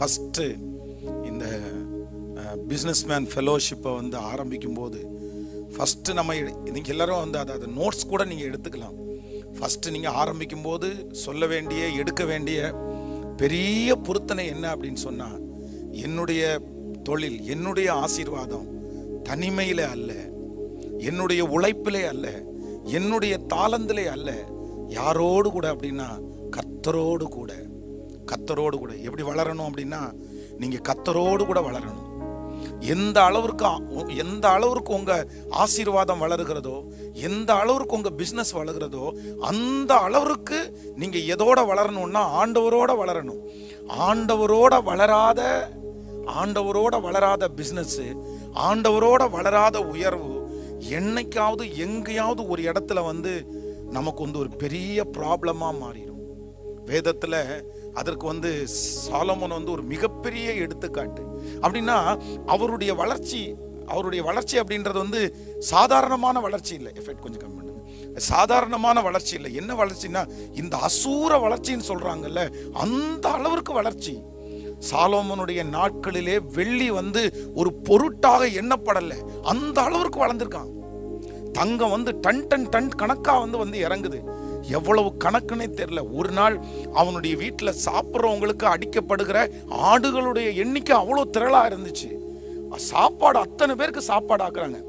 First இந்த businessman ஃபெலோஷிப்பை வந்து ஆரம்பிக்கும் போது ஃபஸ்ட்டு நம்ம நீங்கள் எல்லோரும் வந்து அதை நோட்ஸ் கூட நீங்கள் எடுத்துக்கலாம். ஃபஸ்ட்டு நீங்கள் ஆரம்பிக்கும் போது சொல்ல வேண்டிய எடுக்க வேண்டிய பெரிய பொருத்தனை என்ன அப்படின்னு சொன்னால், என்னுடைய தொழில், என்னுடைய ஆசீர்வாதம் தனிமையிலே அல்ல, என்னுடைய உழைப்பிலே அல்ல, என்னுடைய தாளந்திலே அல்ல, யாரோடு கூட அப்படின்னா கர்த்தரோடு கூட. கர்த்தரோடு கூட எப்படி வளரணும் அப்படின்னா, நீங்கள் கர்த்தரோடு கூட வளரணும். எந்த அளவிற்கு உங்க ஆசீர்வாதம் வளருகிறதோ, எந்த அளவிற்கு உங்க பிசினஸ் வளருகிறதோ, அந்த அளவிற்கு நீங்க எதோட வளரணும்னா ஆண்டவரோட வளரணும். ஆண்டவரோட வளராத பிசினஸ், ஆண்டவரோட வளராத உயர்வு என்னைக்காவது எங்கேயாவது ஒரு இடத்துல வந்து நமக்கு வந்து ஒரு பெரிய ப்ராப்ளமா மாறிடும். வேதத்துல அதற்கு வந்து சாலமோன் வந்து ஒரு மிகப்பெரிய எடுத்துக்காட்டு. அப்படின்னா அவருடைய வளர்ச்சி அப்படின்றது வந்து சாதாரணமான வளர்ச்சி இல்லை. எஃபெக்ட் கொஞ்சம் கம்மி பண்ணுங்க. சாதாரணமான வளர்ச்சி இல்லை. என்ன வளர்ச்சின்னா, இந்த அசூர வளர்ச்சின்னு சொல்றாங்கல்ல, அந்த அளவிற்கு வளர்ச்சி. சாலமோனுடைய நாட்களிலே வெள்ளி வந்து ஒரு பொருட்டாக எண்ணப்படலை, அந்த அளவிற்கு வளர்ந்துருக்கான். தங்கம் வந்து டன் கணக்கா வந்து இறங்குது. எவ்வளவு கணக்குன்னே தெரியல. ஒரு நாள் அவனுடைய வீட்டில் சாப்பிட்றவங்களுக்கு அடிக்கப்படுகிற ஆடுகளுடைய எண்ணிக்கை அவ்வளோ திரளா இருந்துச்சு. சாப்பாடு அத்தனை பேருக்கு சாப்பாடு ஆக்குறாங்க.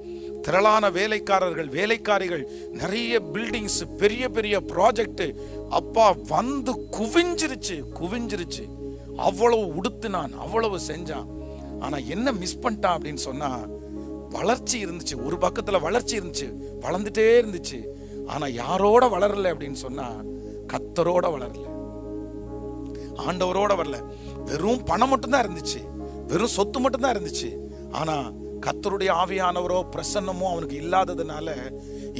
திரளான வேலைக்காரிகள், நிறைய பில்டிங்ஸ், பெரிய பெரிய ப்ராஜெக்ட். அப்பா வந்து குவிஞ்சிருச்சு. அவ்வளவு உடுத்தினான், அவ்வளவு செஞ்சான். ஆனா என்ன மிஸ் பண்ணிட்டான் அப்படின்னு சொன்னா, வளர்ச்சி இருந்துச்சு. ஒரு பக்கத்துல வளர்ச்சி இருந்துச்சு, வளர்ந்துட்டே இருந்துச்சு. ஆனா யாரோட வளரல அப்படின்னு சொன்னா, கர்த்தரோட வளரல, ஆண்டவரோட வரல. வெறும் பணம் மட்டும்தான் இருந்துச்சு, வெறும் சொத்து மட்டும்தான் இருந்துச்சு. ஆனா கர்த்தருடைய ஆவியானவரோ பிரசன்னமோ அவனுக்கு இல்லாததுனால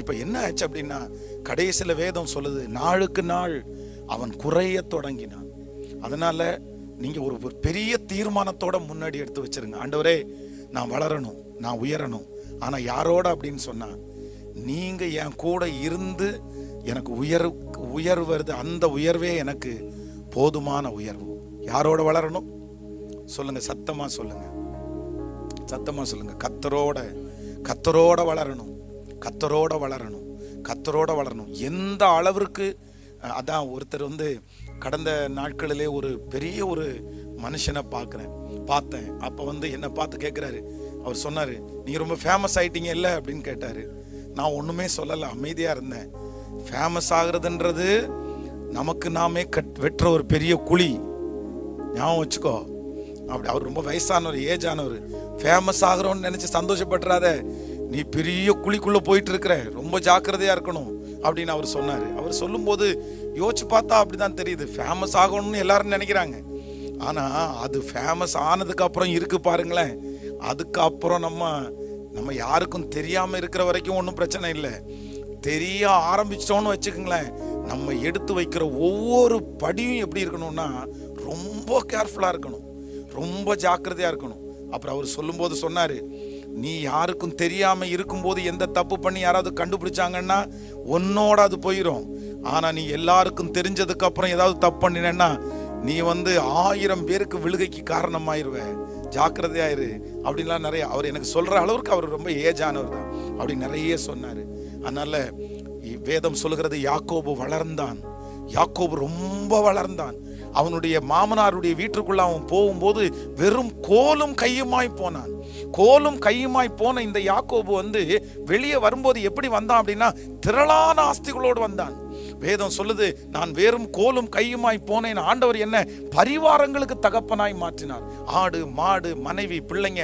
இப்ப என்ன ஆச்சு அப்படின்னா, கடைசியில வேதம் சொல்லுது, நாளுக்கு நாள் அவன் குறைய தொடங்கினான். அதனால நீங்க ஒரு பெரிய தீர்மானத்தோட முன்னாடி எடுத்து வச்சிருங்க. ஆண்டவரே, நான் வளரணும், நான் உயரணும். ஆனா யாரோட அப்படின்னு சொன்னா, நீங்க என் கூட இருந்து எனக்கு உயர்வு வருது, அந்த உயர்வே எனக்கு போதுமான உயர்வு. யாரோட வளரணும் சொல்லுங்க, சத்தமா சொல்லுங்க. கர்த்தரோட வளரணும். எந்த அளவிற்கு, அதான் ஒருத்தர் வந்து கடந்த நாட்களிலே ஒரு பெரிய ஒரு மனுஷனை பார்த்தேன். அப்ப வந்து என்னை பார்த்து கேட்கிறாரு. அவர் சொன்னாரு, நீங்க ரொம்ப ஃபேமஸ் ஆயிட்டீங்க இல்ல அப்படின்னு கேட்டாரு. நான் ஒண்ணுமே சொல்லல, அமைதியா இருந்தேன். ஃபேமஸ் ஆகுறதுன்றது நமக்கு நாமே வெட்டுற ஒரு பெரிய குழி, ஞாபகம் வச்சுக்கோ. அப்படி அவர் ரொம்ப வயசானவர், ஏஜ் ஆனவர். ஃபேமஸ் ஆகிறோன்னு நினைச்சு சந்தோஷப்படுறாத, நீ பெரிய குழிக்குள்ள போயிட்டு இருக்கிற, ரொம்ப ஜாக்கிரதையா இருக்கணும் அப்படின்னு அவர் சொன்னாரு. அவர் சொல்லும் போது யோசிச்சு பார்த்தா அப்படிதான் தெரியுது. ஃபேமஸ் ஆகணும்னு எல்லாரும் நினைக்கிறாங்க. ஆனா அது ஃபேமஸ் ஆனதுக்கு அப்புறம் இருக்கு பாருங்களேன். அதுக்கப்புறம் நம்ம யாருக்கும் தெரியாம இருக்கிற வரைக்கும் ஒன்றும் பிரச்சனை இல்லை. தெரிய ஆரம்பிச்சிட்டோன்னு வச்சுக்கோங்களேன், நம்ம எடுத்து வைக்கிற ஒவ்வொரு படியும் எப்படி இருக்கணும்னா, ரொம்ப கேர்ஃபுல்லா இருக்கணும், ரொம்ப ஜாக்கிரதையா இருக்கணும். அப்புறம் அவர் சொல்லும்போது சொன்னாரு, நீ யாருக்கும் தெரியாம இருக்கும்போது எந்த தப்பு பண்ணி யாராவது கண்டுபிடிச்சாங்கன்னா உன்னோட அது போயிடும். ஆனா நீ எல்லாருக்கும் தெரிஞ்சதுக்கு அப்புறம் ஏதாவது தப்பு பண்ணினேன்னா நீ வந்து 1000 பேருக்கு விழுகைக்கு காரணமாயிருவ, ஜாக்கிரதையாயிரு அப்படின்லாம் நிறைய அவர் எனக்கு சொல்ற அளவுக்கு அவர் ரொம்ப ஏஜ் ஆனவர் தான். அப்படி நிறைய சொன்னாரு. அதனால வேதம் சொல்லுகிறது, யாக்கோபு ரொம்ப வளர்ந்தான். அவனுடைய மாமனாருடைய வீட்டுக்குள்ள அவன் போகும்போது வெறும் கோலும் கையுமாய் போன இந்த யாக்கோபு வந்து வெளியே வரும்போது எப்படி வந்தான் அப்படின்னா, திரளான ஆஸ்திகளோடு வந்தான். வேதம் சொல்லுது, நான் வெறும் கோலும் கையுமாய் போனேன். ஆண்டவர் என்ன பரிவாரங்களுக்கு தகப்பனாய் மாற்றினார். ஆடு மாடு மனைவி பிள்ளைங்க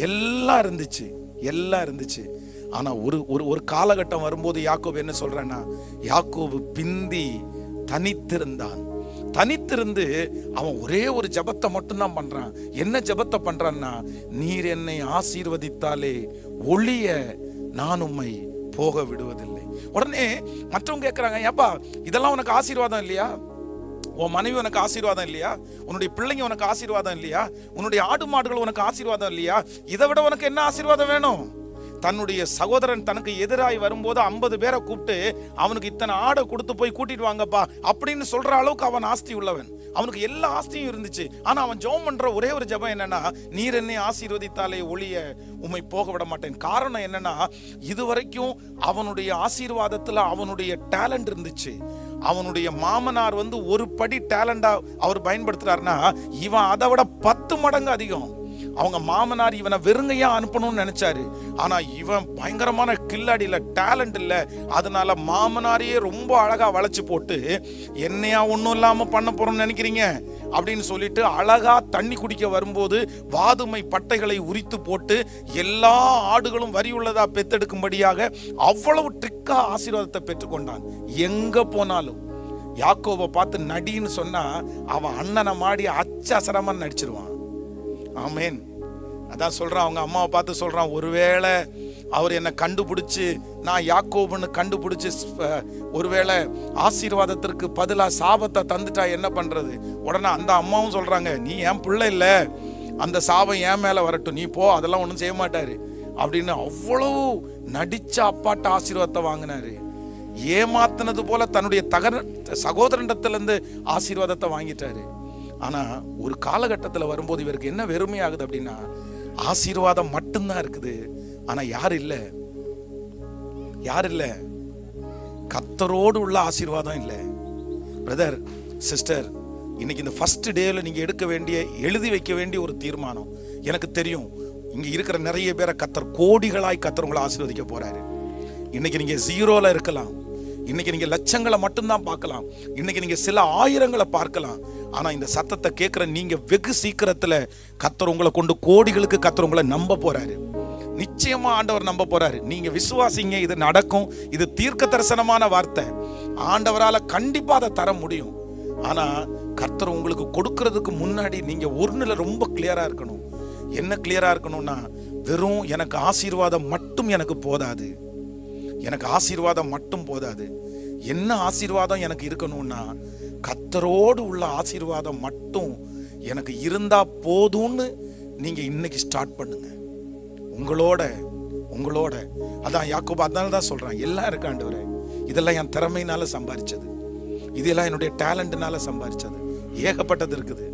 எல்லாம் இருந்துச்சு. ஆனா ஒரு காலகட்டம் வரும்போது யாக்கோபு என்ன சொல்றேன்னா, யாக்கோபு பிந்தி தனித்திருந்து அவன் ஒரே ஒரு ஜபத்தை மட்டும்தான் பண்றான். என்ன ஜபத்தை பண்றான்னா, நீர் என்னை ஆசீர்வதித்தாலே ஒளிய நான் உம்மை போக விடுவதில்லை. உடனே மற்றவங்க கேட்கிறாங்க, ஏப்பா இதெல்லாம் உனக்கு ஆசீர்வாதம் இல்லையா? உன் மனைவி உனக்கு ஆசீர்வாதம் இல்லையா? உன்னுடைய பிள்ளைங்க உனக்கு ஆசீர்வாதம் இல்லையா? உன்னுடைய ஆடு மாடுகள் உனக்கு ஆசீர்வாதம் இல்லையா? இதை விட உனக்கு என்ன ஆசீர்வாதம் வேணும்? தன்னுடைய சகோதரன் தனக்கு எதிராய் வரும்போது 50 பேரை கூப்பிட்டு அவனுக்கு இத்தனை ஆடை கொடுத்து போய் கூட்டிட்டு வாங்கப்பா அப்படின்னு சொல்ற அளவுக்கு அவன் ஆஸ்தி உள்ளவன். அவனுக்கு எல்லா ஆஸ்தியும் இருந்துச்சு. ஆனா அவன் ஜெபம் பண்ற ஒரே ஒரு ஜெபம் என்னன்னா, நீர் என்னை ஆசீர்வதித்தாலே ஒழிய உம்மை போக விட மாட்டேன். காரணம் என்னன்னா, இதுவரைக்கும் அவனுடைய ஆசீர்வாதத்துல அவனுடைய டேலண்ட் இருந்துச்சு. அவனுடைய மாமனார் ஒரு படி டேலண்டா அவர் பயன்படுத்துறாருன்னா, இவன் அதை விட 10 மடங்கு அதிகம். அவங்க மாமனார் இவனை வெறுங்கையா அனுப்பணும்னு நினைச்சாரு. ஆனா இவன் பயங்கரமான கில்லாடி இல்ல, டேலண்ட் இல்ல. அதனால மாமனாரையே ரொம்ப அழகா வளைச்சு போட்டு, என்னையா ஒன்றும் இல்லாம பண்ண போறோம்னு நினைக்கிறீங்க அப்படின்னு சொல்லிட்டு அழகா தண்ணி குடிக்க வரும்போது வாதுமை பட்டைகளை உரித்து போட்டு எல்லா ஆடுகளும் வரி உள்ளதா பெத்தெடுக்கும்படியாக அவ்வளவு ட்ரிக்கா ஆசீர்வாதத்தை பெற்றுக்கொண்டான். எங்க போனாலும் யாக்கோபை பார்த்து நடின்னு சொன்னா அவன் அண்ணனை மாடி அச்சசரமா நடிச்சிருவான். ஆமேன். அதான் சொல்றான், அவங்க அம்மாவை பார்த்து சொல்றான், ஒருவேளை அவர் என்னை கண்டுபிடிச்சு நான் யாக்கோபுன்னு கண்டுபிடிச்சு ஒருவேளை ஆசீர்வாதத்திற்கு பதிலா சாபத்தை தந்துட்டா என்ன பண்றது? உடனே அந்த அம்மாவும் சொல்றாங்க, நீ என் பிள்ளை இல்ல, அந்த சாபம் என் மேல வரட்டும், நீ போ, அதெல்லாம் ஒன்றும் செய்ய மாட்டாரு அப்படின்னு அவ்வளவு நடிச்ச அப்பாட்ட ஆசீர்வாதத்தை வாங்கினாரு. ஏமாத்தினது போல தன்னுடைய சகோதரனிடத்திலிருந்து ஆசீர்வாதத்தை வாங்கிட்டாரு. ஆனா ஒரு காலகட்டத்தில் வரும்போது இவருக்கு என்ன வெறுமையாகுது அப்படின்னா, ஆசீர்வாதம் மட்டும்தான் இருக்குது, ஆனா யார் இல்ல, கர்த்தரோடு உள்ள ஆசீர்வாதம் இல்லை. பிரதர் சிஸ்டர், இன்னைக்கு இந்த ஃபர்ஸ்ட் டேல நீங்க எடுக்க வேண்டிய, எழுதி வைக்க வேண்டிய ஒரு தீர்மானம், எனக்கு தெரியும் இங்க இருக்கிற நிறைய பேரை கர்த்தர் கோடிகளாய் கர்த்தர் உங்களை ஆசீர்வதிக்க போறாரு. இன்னைக்கு நீங்க ஜீரோல இருக்கலாம், இன்னைக்கு நீங்க லட்சங்களை மட்டும்தான் பார்க்கலாம், இன்னைக்கு நீங்க சில ஆயிரங்களை பார்க்கலாம். ஆனா இந்த சத்தத்தை கேட்கிற நீங்க வெகு சீக்கிரத்துல கர்த்தர் உங்களை கொண்டு கோடிகளுக்கு கர்த்தர் உங்களை நம்ப போறாரு. நிச்சயமா ஆண்டவர் நம்ப போறாரு. நீங்க விசுவாசிங்க, இது நடக்கும். இது தீர்க்க தரிசனமான வார்த்தை. ஆண்டவரால கண்டிப்பா அதை தர முடியும். ஆனா கர்த்தர் உங்களுக்கு கொடுக்கறதுக்கு முன்னாடி நீங்க ஒருநிலை ரொம்ப கிளியரா இருக்கணும். என்ன கிளியரா இருக்கணும்னா, வெறும் எனக்கு ஆசீர்வாதம் மட்டும் எனக்கு போதாது, எனக்கு ஆசீர்வாதம் மட்டும் போதாது. என்ன ஆசீர்வாதம் எனக்கு இருக்கணும்னா, கர்த்தரோடு உள்ள ஆசீர்வாதம் மட்டும் எனக்கு இருந்தா போதும்னு நீங்க இன்னைக்கு ஸ்டார்ட் பண்ணுங்க. உங்களோட அதான் யாக்கோபு அதனால தான் சொல்றான், எல்லாம் இருக்கு ஆண்டவரே, இதெல்லாம் என் திறமையினால சம்பாதிச்சது, இதெல்லாம் என்னுடைய டேலண்ட்னால சம்பாதிச்சது, ஏகப்பட்டது இருக்குது.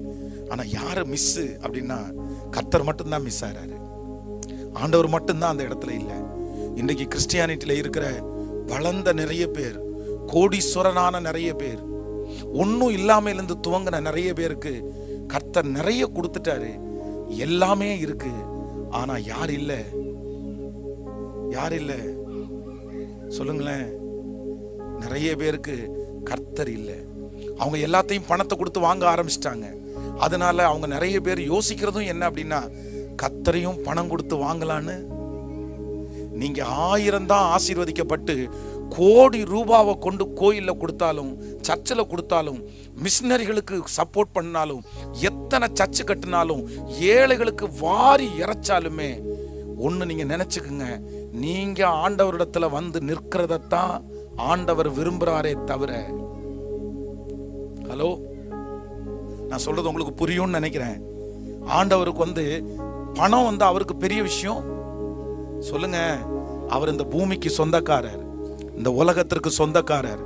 ஆனா யாரு மிஸ் அப்படின்னா, கர்த்தர் மட்டும்தான் மிஸ் ஆகிறாரு. ஆண்டவர் மட்டும்தான் அந்த இடத்துல இல்லை. இன்றைக்கு கிறிஸ்டியானிட்டியில இருக்கிற வளர்ந்த நிறைய பேர், கோடீஸ்வரனான நிறைய பேர், ஒன்னும் இல்லாம இருந்து துவங்கின நிறைய பேருக்கு கர்த்தர் நிறைய கொடுத்துட்டாரு, எல்லாமே இருக்கு. ஆனா யார் இல்ல சொல்லுங்களேன். நிறைய பேருக்கு கர்த்தர் இல்ல. அவங்க எல்லாத்தையும் பணத்தை கொடுத்து வாங்க ஆரம்பிச்சிட்டாங்க. அதனால அவங்க நிறைய பேர் யோசிக்கிறதும் என்ன அப்படின்னா, கர்த்தரையும் பணம் கொடுத்து வாங்கலான்னு. நீங்க 1000 தான் ஆசீர்வதிக்கப்பட்டு கோடி ரூபாவை கொண்டு கோயில்ல கொடுத்தாலும், சர்ச்சில் கொடுத்தாலும், மிஷினரிகளுக்கு சப்போர்ட் பண்ணாலும், எத்தனை சர்ச்சு கட்டினாலும், ஏழைகளுக்கு வாரி இறைச்சாலுமே ஒண்ணு நீங்க நினைச்சுக்குங்க, நீங்க ஆண்டவரிடத்துல வந்து நிற்கிறதான் ஆண்டவர் விரும்புறாரே தவிர. ஹலோ, நான் சொல்றது உங்களுக்கு புரியும்னு நினைக்கிறேன். ஆண்டவருக்கு பணம் அவருக்கு பெரிய விஷயம் சொல்லுங்க. அவர் இந்த பூமிக்கு சொந்தக்காரர், இந்த உலகத்திற்கு சொந்தக்காரர்.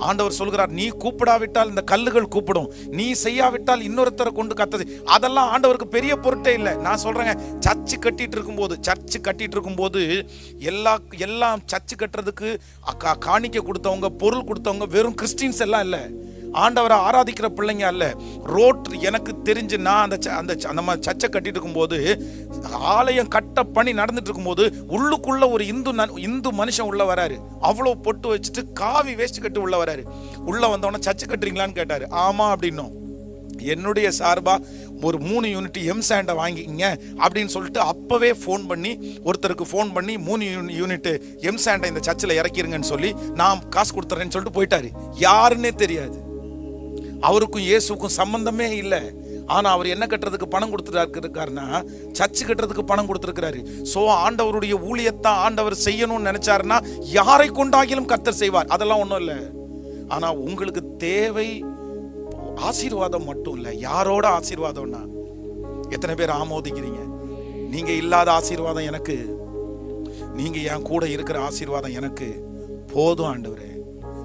ஆண்டவர் சொல்கிறார், நீ கூப்பிடாவிட்டால் இந்த கல்லுகள் கூப்பிடும், நீ செய்யாவிட்டால் இன்னொருத்தரை கொண்டு கத்தது. அதெல்லாம் ஆண்டவருக்கு பெரிய பொருட்டே இல்லை. நான் சொல்றேங்க, சர்ச்சு கட்டிட்டு இருக்கும்போது எல்லாம் சர்ச்சு கட்டுறதுக்கு காணிக்க கொடுத்தவங்க, பொருள் கொடுத்தவங்க வெறும் கிறிஸ்டின்ஸ் எல்லாம் இல்லை, ஆண்டவரை ஆராதிக்கிற பிள்ளைங்க அல்ல. எனக்கு தெரிஞ்சு நான் அந்த மாதிரி சர்ச்சை கட்டிட்டு இருக்கும்போது, ஆலயம் கட்ட பணி நடந்துட்டு இருக்கும்போது, உள்ளுக்குள்ள ஒரு இந்து மனுஷன் உள்ள வராரு. அவ்வளவு பொட்டு வச்சுட்டு காவி வேஸ்ட் கட்டு உள்ள வராரு. உள்ள வந்தவன சர்ச்சை கட்டுறீங்களான்னு கேட்டாரு. ஆமா அப்படின்னும். என்னுடைய சார்பா ஒரு 3 யூனிட் எம்சாண்டை வாங்கிங்க அப்படின்னு சொல்லிட்டு அப்பவே ஒருத்தருக்கு ஃபோன் பண்ணி 3 யூனிட் எம்சாண்டை இந்த சர்ச்சில் இறக்கிருங்கன்னு சொல்லி நான் காசு கொடுத்துறேன்னு சொல்லிட்டு போயிட்டாரு. யாருன்னே தெரியாது. அவருக்கும் இயேசுக்கும் சம்பந்தமே இல்லை. ஆனா அவர் என்ன கட்டுறதுக்கு பணம் கொடுத்துருக்காருன்னா, சர்ச்சு கட்டுறதுக்கு பணம் கொடுத்துருக்கிறாரு. சோ ஆண்டவருடைய ஊழியத்தான் ஆண்டவர் செய்யணும்னு நினைச்சாருன்னா யாரை கொண்டாகிலும் கர்த்தர் செய்வார். அதெல்லாம் ஒண்ணும் இல்லை. ஆனா உங்களுக்கு தேவை ஆசீர்வாதம் மட்டும் இல்லை, யாரோட ஆசீர்வாதம்னா எத்தனை பேர் ஆமோதிக்கிறீங்க? நீங்க இல்லாத ஆசீர்வாதம் எனக்கு, நீங்க என் கூட இருக்கிற ஆசீர்வாதம் எனக்கு போதும் ஆண்டவரே,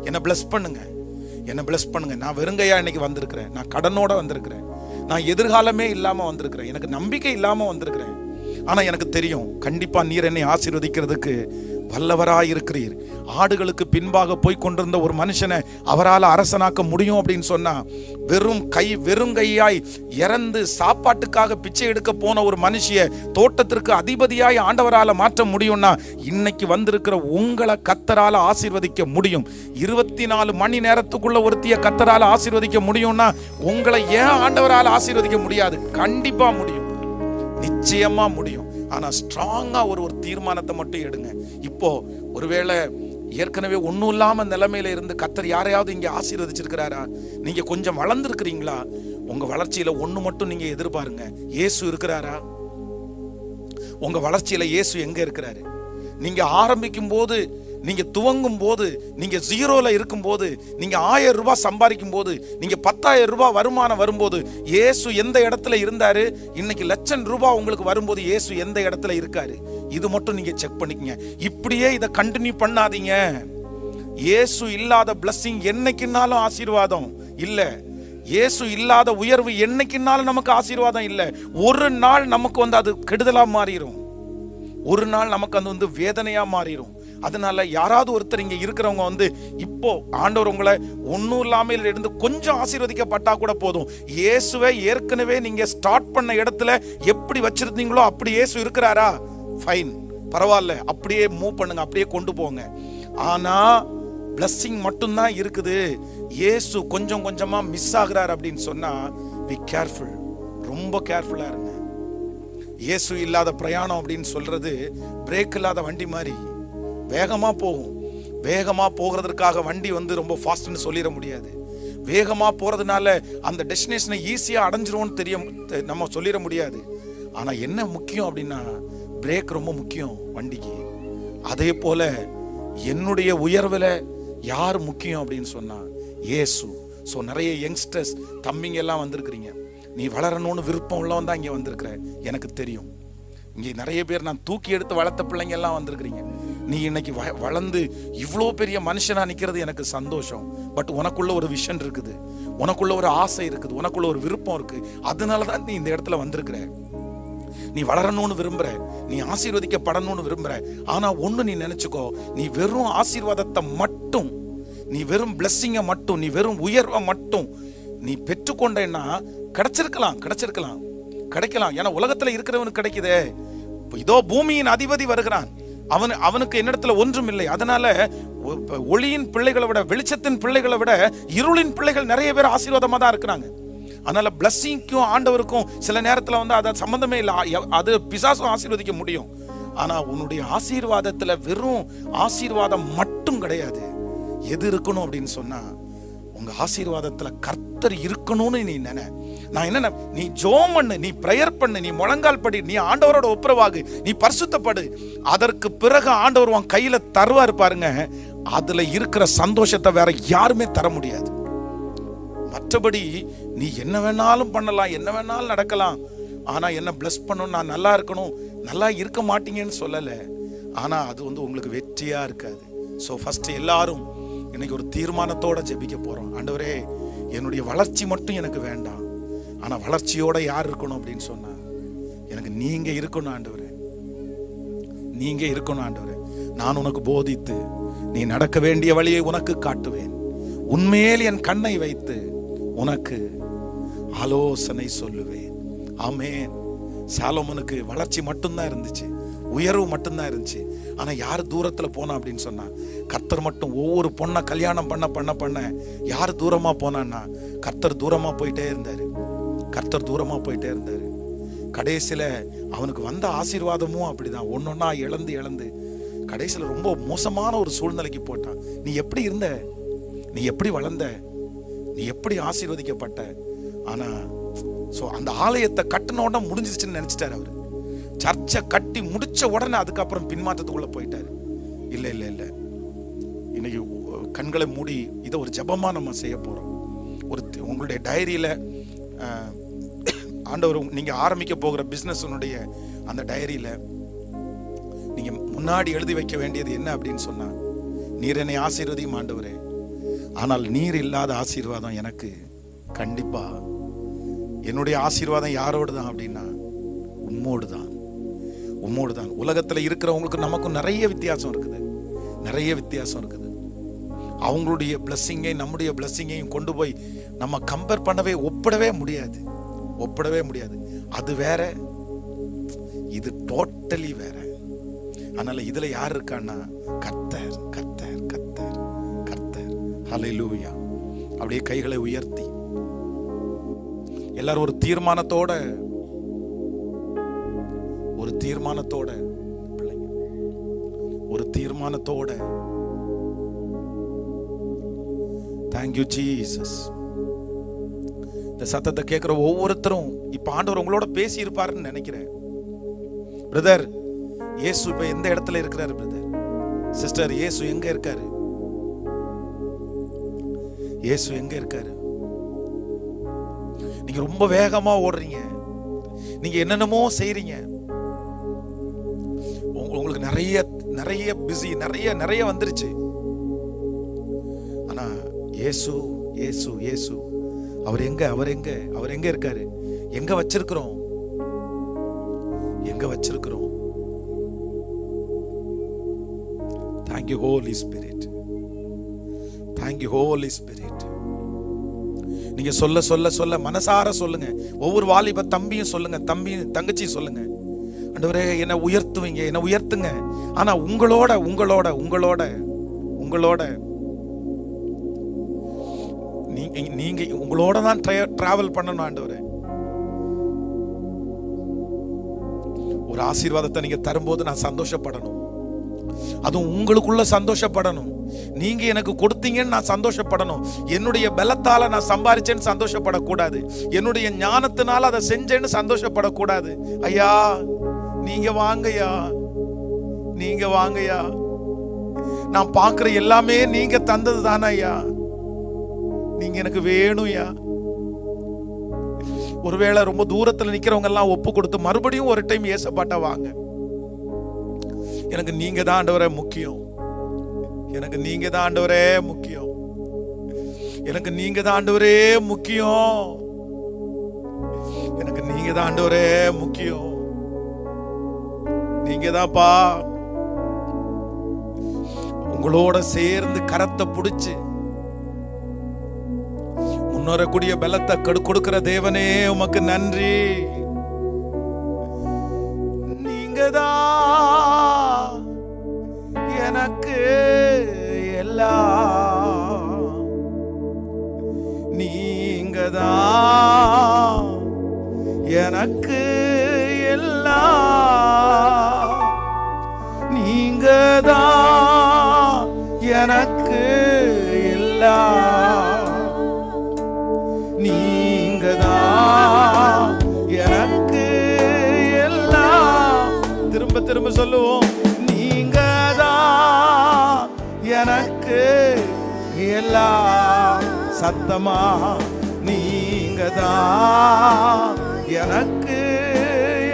என்னை பிளஸ் பண்ணுங்க, என்னை பிளஸ் பண்ணுங்க. நான் வெறுங்கையா இன்னைக்கு வந்திருக்கிறேன், நான் கடனோட வந்திருக்கிறேன், நான் எதிர்காலமே இல்லாம வந்திருக்கிறேன், எனக்கு நம்பிக்கை இல்லாம வந்திருக்கிறேன். ஆனா எனக்கு தெரியும், கண்டிப்பா நீர் என்னை ஆசீர்வதிக்கிறதுக்கு வல்லவராய் இருக்கிறீர். ஆடுகளுக்கு பின்பாக போய் கொண்டிருந்த ஒரு மனுஷனை அவரால் அரசனாக்க முடியும் அப்படின்னு சொன்னா, வெறும் கையாய் இறந்து சாப்பாட்டுக்காக பிச்சை எடுக்க போன ஒரு மனுஷிய தோட்டத்திற்கு அதிபதியாய் ஆண்டவரால மாற்ற முடியும்னா, இன்னைக்கு வந்திருக்கிற உங்களை கர்த்தரால ஆசீர்வதிக்க முடியும். 24 மணி நேரத்துக்குள்ள ஒருத்திய கர்த்தரால ஆசீர்வதிக்க முடியும்னா, உங்களை ஏன் ஆண்டவரால ஆசீர்வதிக்க முடியாது? கண்டிப்பா முடியும், நிச்சயமா முடியும். ஆனா ஸ்ட்ராங்கா ஒரு தீர்மானத்தை மட்டும் எடுங்க. இப்போ ஒருவேளை ஏற்கனவே ஒன்றும் இல்லாம நிலைமையில இருந்து கர்த்தர் யாரையாவது இங்க ஆசீர்வதிச்சிருக்கிறாரா? நீங்க கொஞ்சம் வளர்ந்துருக்கிறீங்களா? உங்க வளர்ச்சியில ஒண்ணு மட்டும் நீங்க எதிர்பாருங்க, இயேசு இருக்கிறாரா? உங்க வளர்ச்சியில இயேசு எங்க இருக்கிறாரு? நீங்க ஆரம்பிக்கும் போது, நீங்க துவங்கும் போது, நீங்க ஜீரோல இருக்கும் போது, நீங்க 1000 ரூபாய் சம்பாதிக்கும் போது, நீங்க 10,000 ரூபாய் வருமானம் வரும்போது இயேசு எந்த இடத்துல இருந்தாரு? இன்னைக்கு லட்சம் ரூபாய் உங்களுக்கு வரும்போது இயேசு எந்த இடத்துல இருக்காரு? இது மட்டும் நீங்க செக் பண்ணிக்கங்க. இப்படியே இதை கண்டினியூ பண்ணாதீங்க. இயேசு இல்லாத பிளஸிங் என்னைக்குன்னாலும் ஆசீர்வாதம் இல்ல. இயேசு இல்லாத உயர்வு என்னைக்குன்னாலும் நமக்கு ஆசீர்வாதம் இல்ல. ஒரு நாள் நமக்கு அது கெடுதலா மாறிடும், ஒரு நாள் நமக்கு அது வேதனையா மாறிடும். அதனால யாராவது ஒருத்தர் இங்க இருக்கிறவங்க இப்போ ஆண்டவர் உங்களை ஒன்னும் இல்லாம இருந்து கொஞ்சம் ஆசீர்வதிக்கப்பட்டா கூட போதும். இயேசுவை ஏற்கனவே நீங்க ஸ்டார்ட் பண்ண இடத்துல எப்படி வச்சிருந்தீங்களோ அப்படி இயேசு இருக்கிறாரா? ஃபைன், பரவாயில்ல, அப்படியே மூவ் பண்ணுங்க, அப்படியே கொண்டு போங்க. ஆனா பிளஸிங் மட்டும்தான் இருக்குது, இயேசு கொஞ்சம் கொஞ்சமா மிஸ் ஆகுறாரு அப்படின்னு சொன்னா பி கேர்ஃபுல், ரொம்ப கேர்ஃபுல்லா இருங்க. இயேசு இல்லாத பிரயாணம் அப்படின்னு சொல்றது பிரேக் இல்லாத வண்டி மாதிரி வேகமா போகும். வேகமா போகிறதுக்காக வண்டி ரொம்ப ஃபாஸ்ட்னு சொல்லிட முடியாது. வேகமா போறதுனால அந்த டெஸ்டினேஷனை ஈஸியா அடைஞ்சிருவோம்னு நம்ம சொல்லிட முடியாது. ஆனா என்ன முக்கியம் அப்படின்னா, பிரேக் ரொம்ப முக்கியம் வண்டிக்கு. அதே போல என்னுடைய உயர்வுல யார் முக்கியம் அப்படின்னு சொன்னா இயேசு. ஸோ நிறைய யங்ஸ்டர்ஸ் தம்பிங்க எல்லாம் வந்திருக்கிறீங்க, நீ வளரணும்னு விருப்பம் உள்ளவன் தான் இங்க வந்திருக்கிற, எனக்கு தெரியும். இங்கே நிறைய பேர் நான் தூக்கி எடுத்து வளர்த்த பிள்ளைங்க எல்லாம் வந்திருக்கிறீங்க. நீ இன்னைக்கு வளர்ந்து இவ்வளோ பெரிய மனுஷனா நிற்கிறது எனக்கு சந்தோஷம். பட் உனக்குள்ள ஒரு விஷன் இருக்குது, உனக்குள்ள ஒரு ஆசை இருக்குது, உனக்குள்ள ஒரு விருப்பம் இருக்கு. அதனால தான் நீ இந்த இடத்துல வந்திருக்கிற. நீ வளரணும்னு விரும்புற, நீ ஆசீர்வதிக்கப்படணும்னு விரும்புற. ஆனா ஒண்ணு நீ நினைச்சுக்கோ, நீ வெறும் ஆசீர்வாதத்தை மட்டும், நீ வெறும் பிளஸ்ஸிங்கை மட்டும், நீ வெறும் உயர்வை மட்டும் நீ பெற்றுக்கொண்டேன்னா கிடைக்கலாம். ஏன்னா உலகத்துல இருக்கிறவனுக்கு கிடைக்குதே. இதோ பூமியின் அதிபதி வருகிறான், அவனுக்கு என்னிடத்துல ஒன்றும் இல்லை. அதனால ஒளியின் பிள்ளைகளை விட, வெளிச்சத்தின் பிள்ளைகளை விட இருளின் பிள்ளைகள் நிறைய பேர் ஆசீர்வாதமா தான் இருக்கிறாங்க. அதனால பிளஸ்ஸிங்க்கும் ஆண்டவருக்கும் சில நேரத்துல அது சம்பந்தமே இல்லை. அது பிசாசும் ஆசீர்வதிக்க முடியும். ஆனா உன்னுடைய ஆசீர்வாதத்துல வெறும் ஆசீர்வாதம் மட்டும் கிடையாது. எது இருக்கணும் அப்படின்னு சொன்னா, உங்க ஆசீர்வாதத்துல கர்த்தர் இருக்கணும்னு நீ நினை. நான் என்ன, நீ ஜெபம் பண்ணு, நீ பிரேயர் பண்ணு, நீ முழங்கால் படி, நீ ஆண்டவரோட ஒப்புரவாகு, நீ பரிசுத்தப்படு. அதற்கு பிறகு ஆண்டவர் உன் கையில தருவாரு பாருங்க. அதுல இருக்கிற சந்தோஷத்தை வேற யாருமே தர முடியாது. மற்றபடி நீ என்ன வேணாலும் பண்ணலாம், என்ன வேணாலும் நடக்கலாம். ஆனா என்ன பிளஸ் பண்ணணும், நான் நல்லா இருக்கணும், நல்லா இருக்க மாட்டீங்கன்னு சொல்லல. ஆனா அது உங்களுக்கு வெற்றியா இருக்காது. ஸோ ஃபர்ஸ்ட் எல்லாரும் இன்னைக்கு ஒரு தீர்மானத்தோட ஜெபிக்க போறோம். ஆண்டவரே, என்னுடைய வளர்ச்சி மட்டும் எனக்கு வேண்டாம், ஆனா வளர்ச்சியோட யார் இருக்கணும் அப்படின்னு சொன்னா எனக்கு நீங்க இருக்கணும் ஆண்டவரே, நீங்க இருக்கணும் ஆண்டவரே. நான் உனக்கு போதித்து நீ நடக்க வேண்டிய வழியை உனக்கு காட்டுவேன், உன்மேல் என் கண்ணை வைத்து உனக்கு ஆலோசனை சொல்லுவேன். ஆமென். சாலோமோனுக்கு வளர்ச்சி மட்டும்தான் இருந்துச்சு, உயர்வு மட்டும்தான் இருந்துச்சு. ஆனா யார் தூரத்துல போனா அப்படின்னு சொன்னா, கர்த்தர் மட்டும். ஒவ்வொரு பொண்ணை கல்யாணம் பண்ண யார் தூரமா போனான்னா, கர்த்தர் தூரமா போயிட்டே இருந்தாரு. கடைசியில அவனுக்கு வந்த ஆசீர்வாதமும் அப்படிதான் ஒன்னொன்னா இழந்து கடைசியில ரொம்ப மோசமான ஒரு சூழ்நிலைக்கு போட்டான். நீ எப்படி இருந்த, நீ எப்படி வளர்ந்த, நீ எப்படி ஆசீர்வதிக்கப்பட்ட. ஆனா அந்த ஆலயத்தை கட்டின உடனே முடிஞ்சிருச்சுன்னு நினைச்சிட்டாரு அவரு. சர்ச்சை கட்டி முடிச்ச உடனே அதுக்கப்புறம் பின்மாற்றத்துக்குள்ள போயிட்டாரு. இல்ல இன்னைக்கு கண்களை மூடி இதை ஒரு ஜெபமா நம்ம செய்ய போறோம். உங்களுடைய டைரியில ஆண்டவர், நீங்க ஆரம்பிக்க போகிற பிசினஸ் அந்த டைரியில நீங்க முன்னாடி எழுதி வைக்க வேண்டியது என்ன அப்படின்னு சொன்னா, நீர் என்னை ஆசீர்வதியும் ஆண்டவரே, ஆனால் நீர் இல்லாத ஆசீர்வாதம் எனக்கு கண்டிப்பா, என்னுடைய ஆசீர்வாதம் யாரோடு தான் அப்படின்னா உம்மோடு தான், உம்மோடு தான். உலகத்தில் இருக்கிறவங்களுக்கு நமக்கும் நிறைய வித்தியாசம் இருக்குது, நிறைய வித்தியாசம் இருக்குது. அவங்களுடைய பிளஸ்ஸிங்கை நம்முடைய பிளஸ்ஸிங்கையும் கொண்டு போய் நம்ம கம்பேர் பண்ணவே ஒப்பிடவே முடியாது, ஒப்பிடவே முடியாது. அது வேற, இது டோட்டலி வேற. அதனால இதுல யார் இருக்கான்னா கர்த்தர், கர்த்தர், கர்த்தர், கர்த்தர். ஹல்லேலூயா. அப்படியே கைகளை உயர்த்தி எல்லாரும் ஒரு தீர்மானத்தோட, ஒரு தீர்மானத்தோட பிள்ளைங்க, ஒரு தீர்மானத்தோட Thank you Jesus. இந்த சத்தத்தை கேட்கிற ஒவ்வொருத்தரும் இப்ப ஆண்டவர் உங்களோட பேசி இருப்பாருன்னு நினைக்கிறேன். பிரதர், இயேசு இப்ப எந்த இடத்துல இருக்கிறாரு? பிரதர், சிஸ்டர், இயேசு எங்க இருக்காரு? இயேசு எங்க இருக்காரு? நீங்க ரொம்ப வேகமா ஓடுறீங்க, நீங்க என்னென்னமோ செய்றீங்க, உங்களுக்கு நிறைய நிறைய பிஸி, நிறைய நிறைய வந்துருச்சு. ஆனா இயேசு, இயேசு, இயேசு அவர் எங்க, அவர் எங்க, அவர் எங்க இருக்காரு? எங்க வச்சிருக்கிறோம், எங்க வச்சிருக்கிறோம்? Thank you Holy Spirit. Thank you Holy Spirit. நீங்க சொல்ல சொல்ல சொல்ல மனசார சொல்லுங்க. ஒவ்வொரு வாலிப தம்பியும் சொல்லுங்க, தம்பியும் தங்கச்சியும் சொல்லுங்க, ஆண்டவரே என்னை உயர்த்துவீங்க, என்னை உயர்த்துங்க. ஆனா உங்களோட உங்களோட உங்களோட உங்களோட நீங்க உங்களோட தான் டிராவல் பண்ணணும். ஆண்டவரே, ஒரு ஆசீர்வாதத்தை நீங்க தரும்போது நான் சந்தோஷப்படணும், அதுவும் உங்களுக்குள்ள சந்தோஷப்படணும். நீங்க எனக்கு கொடுத்தீங்கன்னு நான் சந்தோஷப்படணும். என்னுடைய பலத்தால நான் சம்பாரிச்சேன்னு சந்தோஷப்படக்கூடாது, என்னுடைய ஞானத்தினால அதை செஞ்சேன்னு சந்தோஷப்படக்கூடாது. ஐயா நீங்க வாங்கய்யா, நீங்க வாங்கய்யா, நான் பார்க்கிற எல்லாமே நீங்க தந்தது தானே ஐயா, நீங்க எனக்கு வேணும்யா. ஒருவேளை ரொம்ப தூரத்துல நிக்கிறவங்க எல்லாம் ஒப்பு கொடுத்து மறுபடியும் ஒரு டைம் ஏசப்பாட்ட வாங்க. எனக்கு நீங்க தான் ஆண்டவரே முக்கியம், எனக்கு நீங்க தான் ஆண்டவரே முக்கியம், எனக்கு நீங்க தான் ஆண்டவரே முக்கியம், எனக்கு நீங்க தான் ஆண்டவரே முக்கியம், நீங்க தான்ப்பா. உங்களோட சேர்ந்து கரத்தை பிடிச்சு முன்னேறக்கூடிய பலத்தை கொடுக்கிற தேவனே உமக்கு நன்றி. நீங்கதான் எனக்கு எல்லாம், நீங்கதான் எனக்கு எல்லாம், நீங்கதான் எனக்கு எல்லாம், நீங்கதான் எனக்கு எல்லாம். திரும்ப திரும்ப சொல்லுவோம், நீங்கதான் எனக்கு எல்லாம். சத்தமா, நீங்கதான் எனக்கு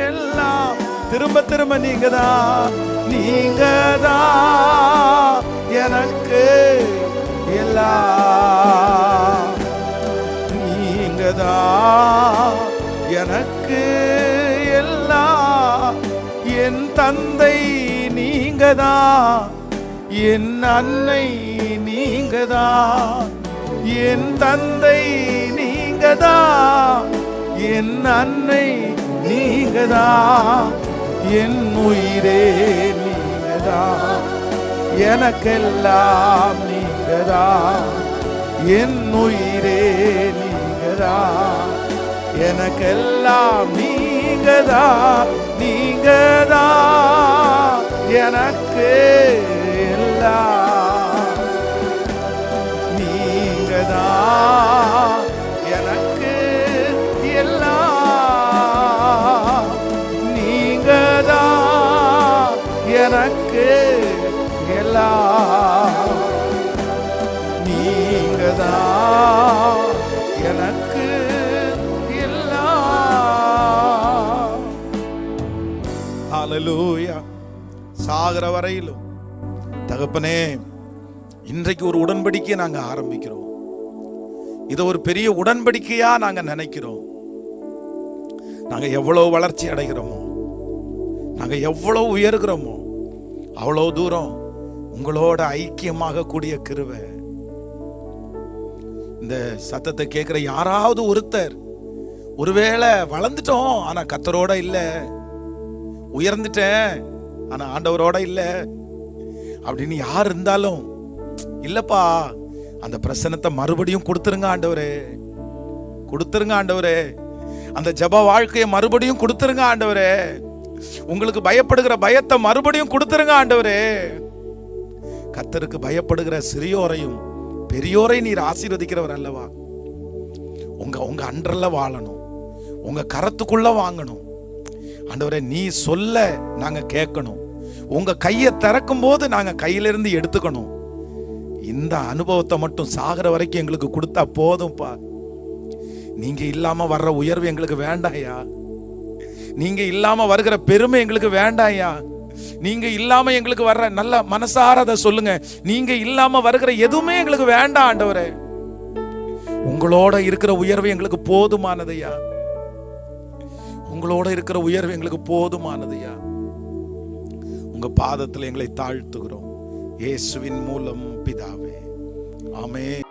எல்லாம். திரும்ப திரும்ப நீங்கதான், நீங்கதான் எனக்கு எல்லாம், நீங்கதான் எனக்கு எல்லாம். என் தந்தை நீங்கதான், என் அன்னை நீங்கதான், என் தந்தை நீங்கதான், என் அன்னை நீங்கதான், என் உயிரே நீங்கதான், எனக்கெல்லாம் நீங்கதான், என் உயிரே நீங்கதான், எனக்கெல்லாம் நீங்கதான், நீங்கதான் எனக்கு எல்லாம், நீங்கதான் எனக்கு எல்லாம், நீங்கதான் எனக்கு எல்லாம், நீங்கதான் எனக்கு எல்லாம். ஹல்லேலூயா. சாகிற வரையிலும். தகப்பனே, இன்றைக்கு ஒரு உடன்படிக்கையை நாங்க ஆரம்பிக்கிறோம். இதை ஒரு பெரிய உடன்படிக்கையா நாங்க நினைக்கிறோம். நாங்க எவ்வளவு வளர்ச்சி அடைகிறோமோ, நாங்க எவ்வளவு உயர்கிறோமோ, அவ்வளவு தூரம் உங்களோட ஐக்கியமாக கூடிய கிருபை. இந்த சத்தத்தை கேட்கிற யாராவது ஒருத்தர் ஒருவேளை வளர்ந்துட்டோம் ஆனா கர்த்தரோட இல்ல, உயர்ந்துட்டேன் ஆனா ஆண்டவரோட இல்ல அப்படின்னு யார் இருந்தாலும், இல்லப்பா, அந்த பிரசன்னத்தை மறுபடியும் கொடுத்துருங்க ஆண்டவரே, கொடுத்துருங்க ஆண்டவரே. அந்த ஜெப வாழ்க்கையை மறுபடியும் கொடுத்துருங்க ஆண்டவரே. உங்களுக்கு பயப்படுகிற பயத்தை மறுபடியும் கொடுத்துருங்க ஆண்டவரே. கர்த்தருக்கு பயப்படுகிற சிறியோரையும் பெரியோரை நீர் ஆசீர்வதிக்கிறவர் அல்லவா. உங்க அன்றல்ல வாழணும், உங்க கரத்துக்குள்ள வாங்கணும் ஆண்டவரே. நீ சொல்ல நாங்க கேட்கணும், உங்க கையை திறக்கும் போது நாங்க கையிலிருந்து எடுத்துக்கணும். இந்த அனுபவத்தை மட்டும் சாகிற வரைக்கும் எங்களுக்கு கொடுத்தா போதும்பா. நீங்க இல்லாம வர்ற உயர்வு எங்களுக்கு வேண்டாயா. நீங்க இல்லாம வருகிற பெருமை எங்களுக்கு வேண்டாயா. நீங்க இல்லாம எங்களுக்கு வர்ற நல்ல மனசார அதை சொல்லுங்க, நீங்க இல்லாம வருகிற எதுவுமே எங்களுக்கு வேண்டாம் ஆண்டவரே. உங்களோட இருக்கிற உயர்வு எங்களுக்கு போதுமானதையா. உங்களோட இருக்கிற உயர்வு எங்களுக்கு போதுமானதையா. உங்க பாதத்தில் எங்களை தாழ்த்துகிறோம் இயேசுவின் மூலம் பிதாவே, ஆமென்.